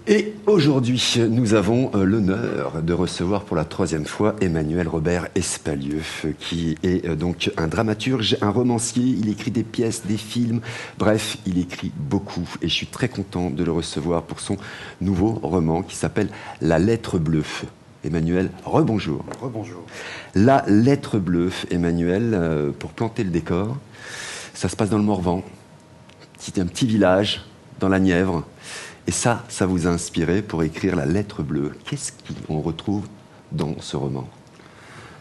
Et aujourd'hui, nous avons l'honneur de recevoir pour la troisième fois Emmanuel Robert Espalieu, qui est donc un dramaturge, un romancier. Il écrit des pièces, des films, bref, il écrit beaucoup. Et je suis très content de le recevoir pour son nouveau roman qui s'appelle La Lettre Bleue. Emmanuel, rebonjour. Rebonjour. La Lettre Bleue, Emmanuel, pour planter le décor, ça se passe dans le Morvan, un petit village dans la Nièvre. Et ça vous a inspiré pour écrire La Lettre Bleue. Qu'est-ce qu'on retrouve dans ce roman?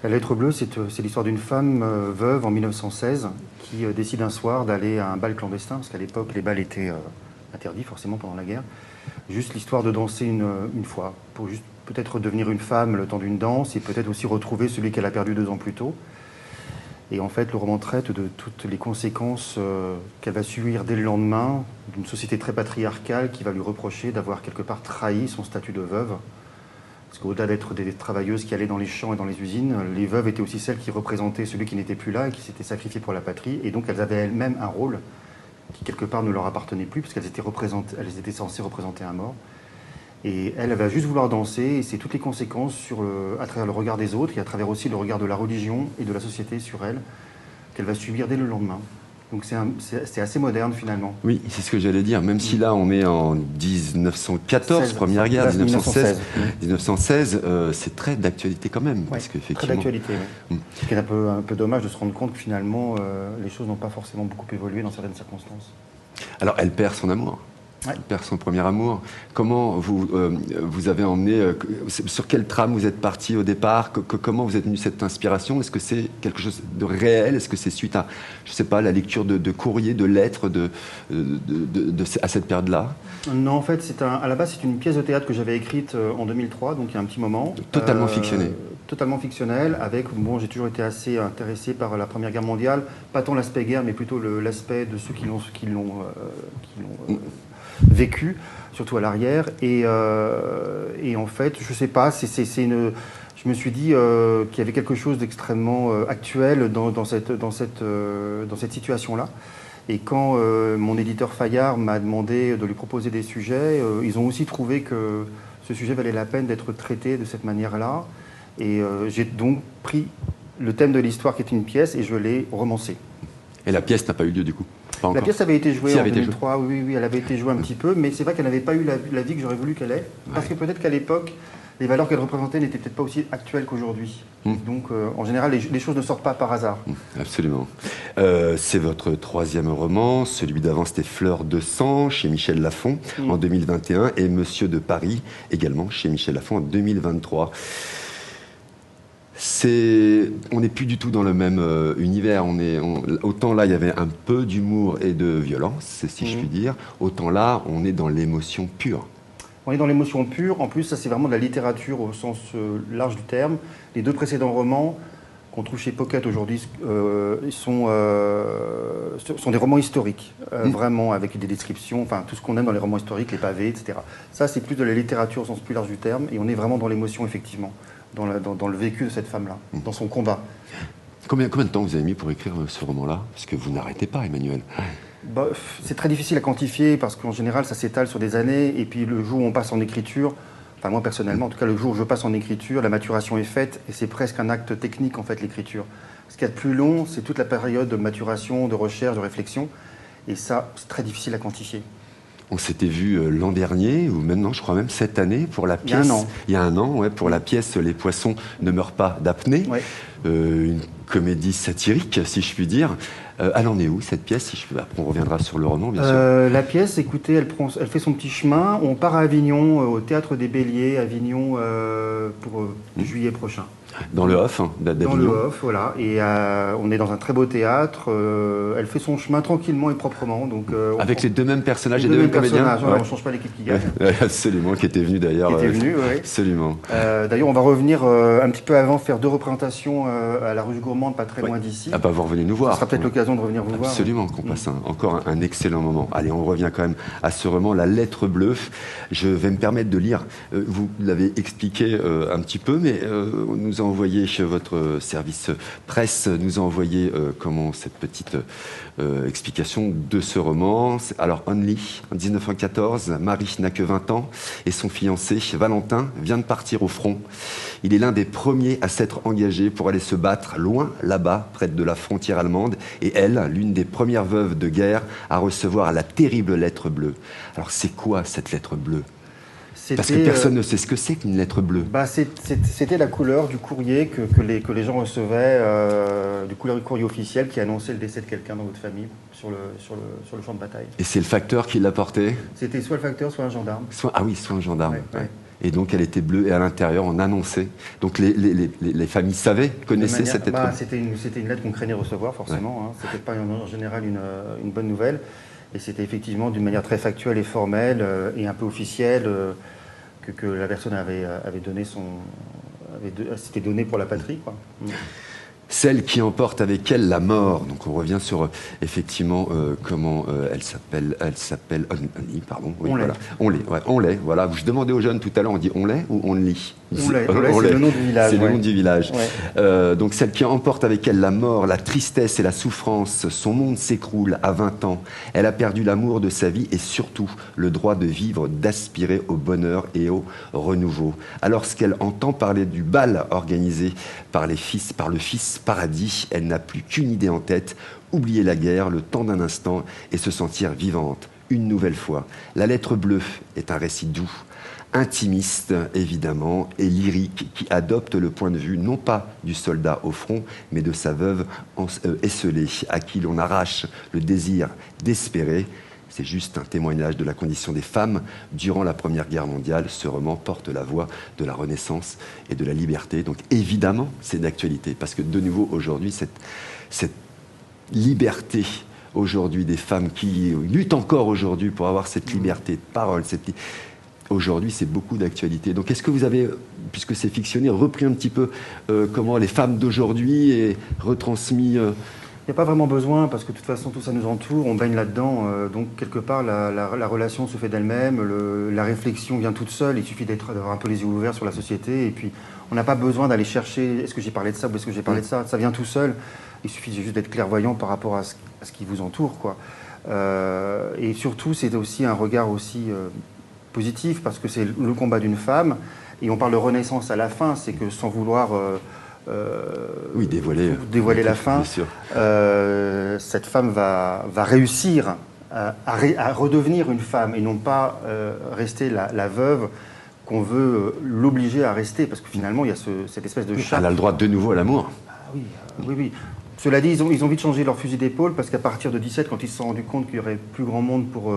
La Lettre Bleue, c'est l'histoire d'une femme veuve en 1916 qui décide un soir d'aller à un bal clandestin, parce qu'à l'époque, les bals étaient interdits, forcément, pendant la guerre. Juste l'histoire de danser une fois, pour juste peut-être devenir une femme le temps d'une danse, et peut-être aussi retrouver celui qu'elle a perdu 2 ans plus tôt. Et en fait, le roman traite de toutes les conséquences qu'elle va subir dès le lendemain d'une société très patriarcale qui va lui reprocher d'avoir quelque part trahi son statut de veuve. Parce qu'au-delà d'être des travailleuses qui allaient dans les champs et dans les usines, les veuves étaient aussi celles qui représentaient celui qui n'était plus là et qui s'était sacrifié pour la patrie. Et donc elles avaient elles-mêmes un rôle qui quelque part ne leur appartenait plus, parce qu'elles étaient censées représenter un mort. Et elle va juste vouloir danser, et c'est toutes les conséquences à travers le regard des autres, et à travers aussi le regard de la religion et de la société sur elle, qu'elle va subir dès le lendemain. Donc c'est assez moderne finalement. Oui, c'est ce que j'allais dire, même si là on est en 1914, Première Guerre, 1916, c'est très d'actualité quand même. Parce qu'effectivement... Très d'actualité, oui. Ce qui est un peu dommage de se rendre compte que finalement les choses n'ont pas forcément beaucoup évolué dans certaines circonstances. Alors elle perd son amour. Elle perd son premier amour. Comment vous avez emmené, sur quelle trame vous êtes parti au départ? Comment vous êtes venu cette inspiration? Est-ce que c'est quelque chose de réel? Est-ce que c'est suite à, je sais pas, la lecture de courriers, de lettres à cette période-là? Non, en fait, à la base, c'est une pièce de théâtre que j'avais écrite en 2003, donc il y a un petit moment. Totalement fictionnée. Totalement fictionnelle, j'ai toujours été assez intéressé par la Première Guerre mondiale, pas tant l'aspect guerre, mais plutôt l'aspect de ceux qui l'ont vécu, surtout à l'arrière. Et en fait, je sais pas, je me suis dit qu'il y avait quelque chose d'extrêmement actuel dans cette situation-là. Et quand mon éditeur Fayard m'a demandé de lui proposer des sujets, ils ont aussi trouvé que ce sujet valait la peine d'être traité de cette manière-là. Et j'ai donc pris le thème de l'histoire qui est une pièce et je l'ai romancé. Et la pièce n'a pas eu lieu du coup? La pièce avait été jouée en 2003, oui, elle avait été jouée un petit peu, mais c'est vrai qu'elle n'avait pas eu la vie que j'aurais voulu qu'elle ait, parce que peut-être qu'à l'époque, les valeurs qu'elle représentait n'étaient peut-être pas aussi actuelles qu'aujourd'hui. Donc, en général, les choses ne sortent pas par hasard. Absolument. C'est votre troisième roman, celui d'avant c'était Fleur de sang, chez Michel Lafon, en 2021, et Monsieur de Paris, également chez Michel Lafon, en 2023. On n'est plus du tout dans le même univers. Autant là, il y avait un peu d'humour et de violence, si je puis dire. Autant là, on est dans l'émotion pure. On est dans l'émotion pure. En plus, ça, c'est vraiment de la littérature au sens large du terme. Les 2 précédents romans qu'on trouve chez Pocket aujourd'hui sont des romans historiques, vraiment, avec des descriptions, enfin, tout ce qu'on aime dans les romans historiques, les pavés, etc. Ça, c'est plus de la littérature au sens plus large du terme, et on est vraiment dans l'émotion, effectivement. Dans le vécu de cette femme-là, dans son combat. Combien de temps vous avez mis pour écrire ce roman-là? Parce que vous n'arrêtez pas, Emmanuel. C'est très difficile à quantifier, parce qu'en général, ça s'étale sur des années, et puis le jour où on passe en écriture, enfin moi personnellement, en tout cas le jour où je passe en écriture, la maturation est faite, et c'est presque un acte technique, en fait, l'écriture. Ce qu'il y a de plus long, c'est toute la période de maturation, de recherche, de réflexion, et ça, c'est très difficile à quantifier. On s'était vu l'an dernier, ou maintenant, je crois même cette année, pour la pièce. Il y a un an, pour la pièce Les poissons ne meurent pas d'apnée. Une comédie satirique, si je puis dire. Elle en est où, cette pièce? Après, on reviendra sur le roman, bien sûr. La pièce, écoutez, elle fait son petit chemin. On part à Avignon, au Théâtre des Béliers, Avignon, pour juillet prochain. Dans le Off d'Avignon. Dans le Off, voilà. Et on est dans un très beau théâtre. Elle fait son chemin tranquillement et proprement. Donc, avec les 2 mêmes personnages et 2 mêmes comédiens. On ne change pas l'équipe qui gagne. Absolument, qui était venu d'ailleurs. Qui était venu, oui. Absolument. D'ailleurs, on va revenir un petit peu avant faire 2 représentations à la Ruche Gourmande, pas très loin d'ici. Ah bah vous revenez nous voir. Ce sera peut-être l'occasion de revenir vous voir. Absolument, qu'on passe encore un excellent moment. Allez, on revient quand même à ce roman, La Lettre Bleue. Je vais me permettre de lire, vous l'avez expliqué un petit peu, mais nous envoyé, votre service presse nous a envoyé comment cette petite explication de ce roman. Alors, Only, en 1914, Marie n'a que 20 ans et son fiancé, Valentin, vient de partir au front. Il est l'un des premiers à s'être engagé pour aller se battre loin là-bas, près de la frontière allemande, et elle, l'une des premières veuves de guerre, à recevoir la terrible lettre bleue. Alors, c'est quoi cette lettre bleue ? Parce que personne ne sait ce que c'est qu'une lettre bleue. C'était la couleur du courrier que les gens recevaient, du courrier officiel qui annonçait le décès de quelqu'un dans votre famille sur le champ de bataille. Et c'est le facteur qui l'a porté ? C'était soit le facteur, soit un gendarme. Soit un gendarme. Ouais. Et donc elle était bleue et à l'intérieur on annonçait. Donc les familles savaient, connaissaient cette lettre. C'était une lettre qu'on craignait recevoir forcément. Ouais. Hein. C'était pas en général une bonne nouvelle. Et c'était effectivement d'une manière très factuelle et formelle et un peu officielle que la personne avait donné s'était donné pour la patrie, quoi. Celle qui emporte avec elle la mort. Donc on revient sur effectivement comment elle s'appelle. Pardon. Oui, on l'est. Voilà. Je demandais aux jeunes tout à l'heure, on dit on l'est ou on lit. On l'est, c'est le nom du village. C'est le nom du village. Ouais. Donc celle qui emporte avec elle la mort, la tristesse et la souffrance. Son monde s'écroule à 20 ans. Elle a perdu l'amour de sa vie et surtout le droit de vivre, d'aspirer au bonheur et au renouveau. Alors qu'elle entend parler du bal organisé par le fils Paradis, elle n'a plus qu'une idée en tête, oublier la guerre le temps d'un instant et se sentir vivante, une nouvelle fois. La lettre bleue est un récit doux, intimiste évidemment, et lyrique, qui adopte le point de vue non pas du soldat au front, mais de sa veuve esseulée, à qui l'on arrache le désir d'espérer. C'est juste un témoignage de la condition des femmes durant la Première Guerre mondiale. Ce roman porte la voix de la Renaissance et de la liberté. Donc évidemment, c'est d'actualité, parce que de nouveau, aujourd'hui, cette liberté aujourd'hui des femmes qui luttent encore aujourd'hui pour avoir cette liberté de parole, aujourd'hui, c'est beaucoup d'actualité. Donc est-ce que vous avez, puisque c'est fictionné, repris un petit peu comment les femmes d'aujourd'hui et retransmis Il n'y a pas vraiment besoin, parce que de toute façon, tout ça nous entoure, on baigne là-dedans. Donc, quelque part, la relation se fait d'elle-même, la réflexion vient toute seule, il suffit d'avoir un peu les yeux ouverts sur la société, et puis on n'a pas besoin d'aller chercher, est-ce que j'ai parlé de ça ou est-ce que j'ai parlé de ça ? Ça vient tout seul, il suffit juste d'être clairvoyant par rapport à ce qui vous entoure, quoi. Et surtout, c'est aussi un regard aussi positif, parce que c'est le combat d'une femme, et on parle de renaissance à la fin, c'est que sans vouloir... oui, dévoiler la fin. Cette femme va réussir à redevenir une femme et non pas rester la veuve qu'on veut l'obliger à rester, parce que finalement il y a cette espèce de chat. Elle a le droit de nouveau à l'amour. Oui. Cela dit, ils ont vite changé leur fusil d'épaule, parce qu'à partir de 17, quand ils se sont rendus compte qu'il y aurait plus grand monde pour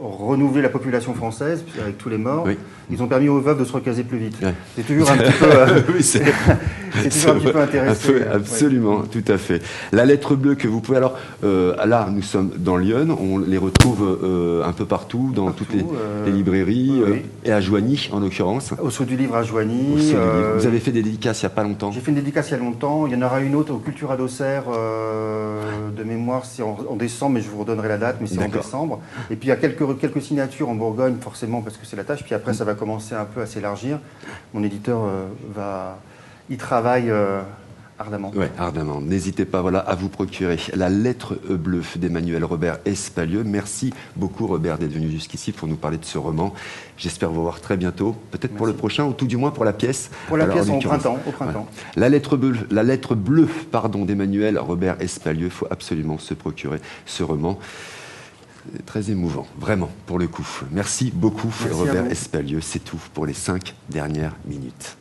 renouveler la population française, avec tous les morts, ils ont permis aux veuves de se recaser plus vite. Ouais. C'est toujours un petit peu... c'est toujours un petit peu intéressant. Absolument, tout à fait. La lettre bleue que vous pouvez... Alors, là, nous sommes dans Lyon, on les retrouve un peu partout, dans toutes les librairies, et à Joigny, en l'occurrence. Au Saut du Livre à Joigny. Vous avez fait des dédicaces il n'y a pas longtemps. J'ai fait une dédicace il y a longtemps. Il y en aura une autre au Cultura d'Auxerre, de mémoire, c'est en décembre, mais je vous redonnerai la date, mais c'est en décembre. Et puis il y a quelques signatures en Bourgogne, forcément, parce que c'est la tâche. Puis après, ça va commencer un peu à s'élargir. Mon éditeur il travaille ardemment. Oui, ardemment. N'hésitez pas à vous procurer La lettre bleue d'Emmanuel Robert Espalieu. Merci beaucoup, Robert, d'être venu jusqu'ici pour nous parler de ce roman. J'espère vous voir très bientôt, peut-être pour le prochain, ou tout du moins pour la pièce. Pour la pièce au printemps. Voilà. La lettre bleue d'Emmanuel Robert Espalieu. Il faut absolument se procurer ce roman. Très émouvant, vraiment, pour le coup. Merci beaucoup, Robert Espalieu. C'est tout pour les 5 dernières minutes.